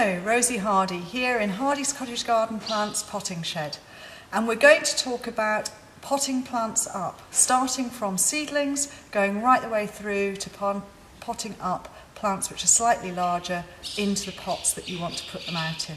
Hello, Rosy Hardy here in Hardy's Cottage Garden Plants Potting Shed, and we're going to talk about potting plants up, starting from seedlings, going right the way through to potting up plants which are slightly larger into the pots that you want to put them out in.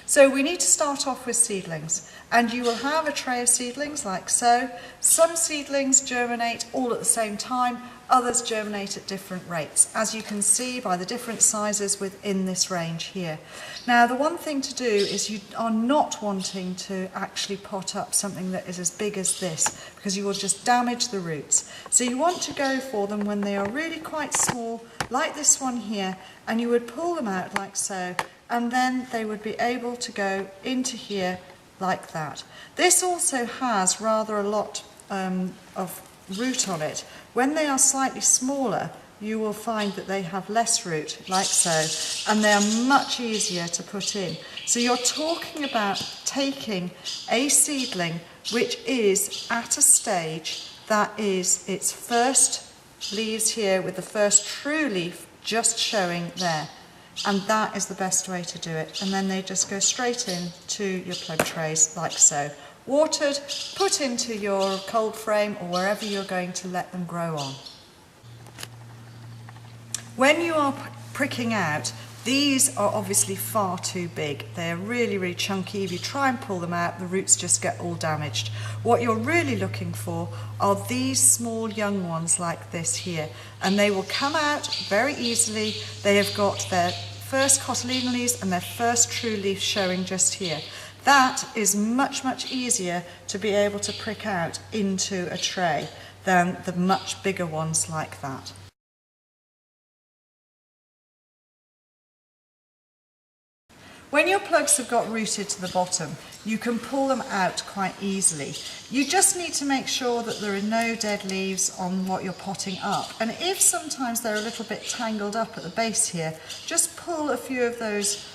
So we need to start off with seedlings, and you will have a tray of seedlings like so. Some seedlings germinate all at the same time, others germinate at different rates, as you can see by the different sizes within this range here. Now the one thing to do is you are not wanting to actually pot up something that is as big as this, because you will just damage the roots. So you want to go for them when they are really quite small, like this one here, and you would pull them out like so, and then they would be able to go into here like that. This also has rather a lot of root on it. When they are slightly smaller, you will find that they have less root, like so, and they are much easier to put in. So you're talking about taking a seedling which is at a stage that is its first leaves here with the first true leaf just showing there. And that is the best way to do it. And then they just go straight in to your plug trays like so. Watered, put into your cold frame or wherever you're going to let them grow on. When you are pricking out, these are obviously far too big. They're really, really chunky. If you try and pull them out, the roots just get all damaged. What you're really looking for are these small young ones like this here, and they will come out very easily. They have got their first cotyledon leaves and their first true leaf showing just here. That is much, much easier to be able to prick out into a tray than the much bigger ones like that. When your plugs have got rooted to the bottom, you can pull them out quite easily. You just need to make sure that there are no dead leaves on what you're potting up. And if sometimes they're a little bit tangled up at the base here, just pull a few of those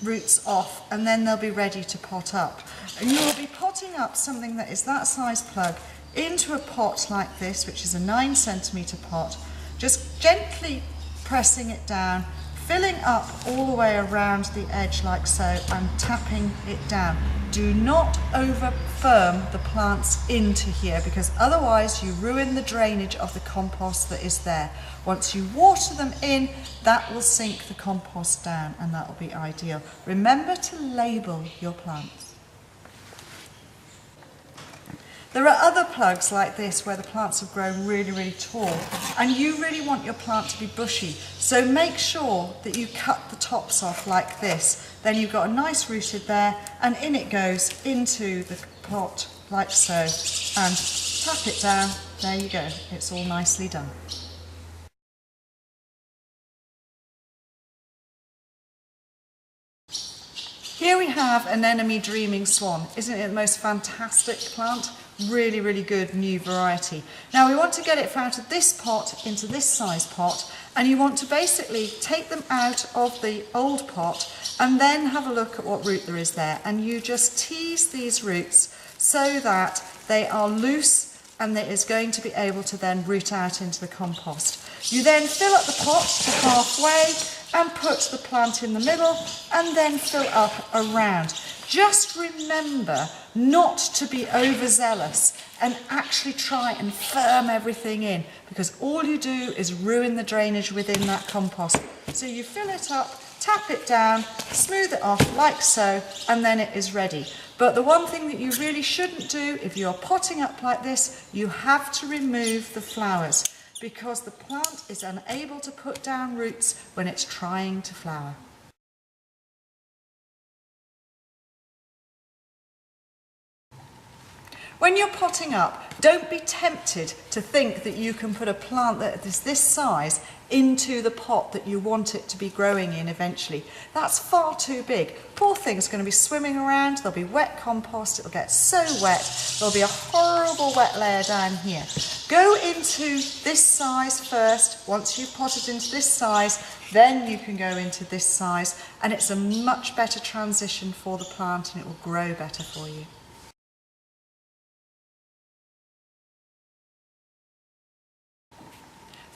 roots off and then they'll be ready to pot up. And you will be potting up something that is that size plug into a pot like this, which is a 9 centimetre pot, just gently pressing it down, filling up all the way around the edge like so and tapping it down. Do not over firm the plants into here, because otherwise you ruin the drainage of the compost that is there. Once you water them in, that will sink the compost down and that will be ideal. Remember to label your plants. There are other plugs like this where the plants have grown really, really tall, and you really want your plant to be bushy. So make sure that you cut the tops off like this. Then you've got a nice rooted there, and in it goes into the pot like so, and tap it down. There you go. It's all nicely done. Here we have Anemone Dreaming Swan. Isn't it the most fantastic plant? Really, really good new variety. Now we want to get it out of this pot into this size pot, and you want to basically take them out of the old pot and then have a look at what root there is there, and you just tease these roots so that they are loose and it is going to be able to then root out into the compost. You then fill up the pot to halfway and put the plant in the middle and then fill up around. Just remember not to be overzealous and actually try and firm everything in, because all you do is ruin the drainage within that compost. So you fill it up, tap it down, smooth it off like so, and then it is ready. But the one thing that you really shouldn't do if you're potting up like this, you have to remove the flowers, because the plant is unable to put down roots when it's trying to flower. When you're potting up, don't be tempted to think that you can put a plant that is this size into the pot that you want it to be growing in eventually. That's far too big. Poor thing's going to be swimming around, there'll be wet compost, it'll get so wet, there'll be a horrible wet layer down here. Go into this size first. Once you've potted into this size, then you can go into this size, and it's a much better transition for the plant and it will grow better for you.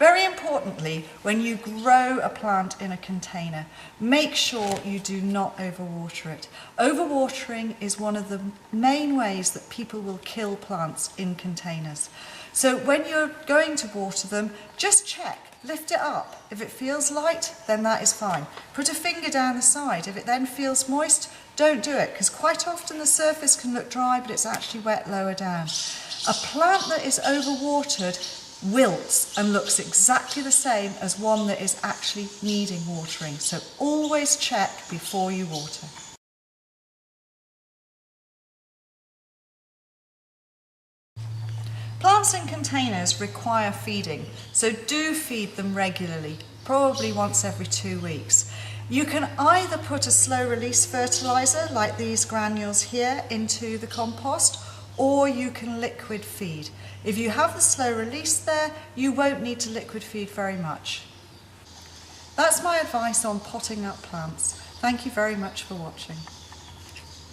Very importantly, when you grow a plant in a container, make sure you do not overwater it. Overwatering is one of the main ways that people will kill plants in containers. So when you're going to water them, just check, lift it up. If it feels light, then that is fine. Put a finger down the side. If it then feels moist, don't do it, because quite often the surface can look dry, but it's actually wet lower down. A plant that is overwatered wilts and looks exactly the same as one that is actually needing watering. So always check before you water. Plants in containers require feeding, so do feed them regularly, probably once every 2 weeks. You can either put a slow release fertiliser like these granules here into the compost, or you can liquid feed. If you have the slow release there, you won't need to liquid feed very much. That's my advice on potting up plants. Thank you very much for watching.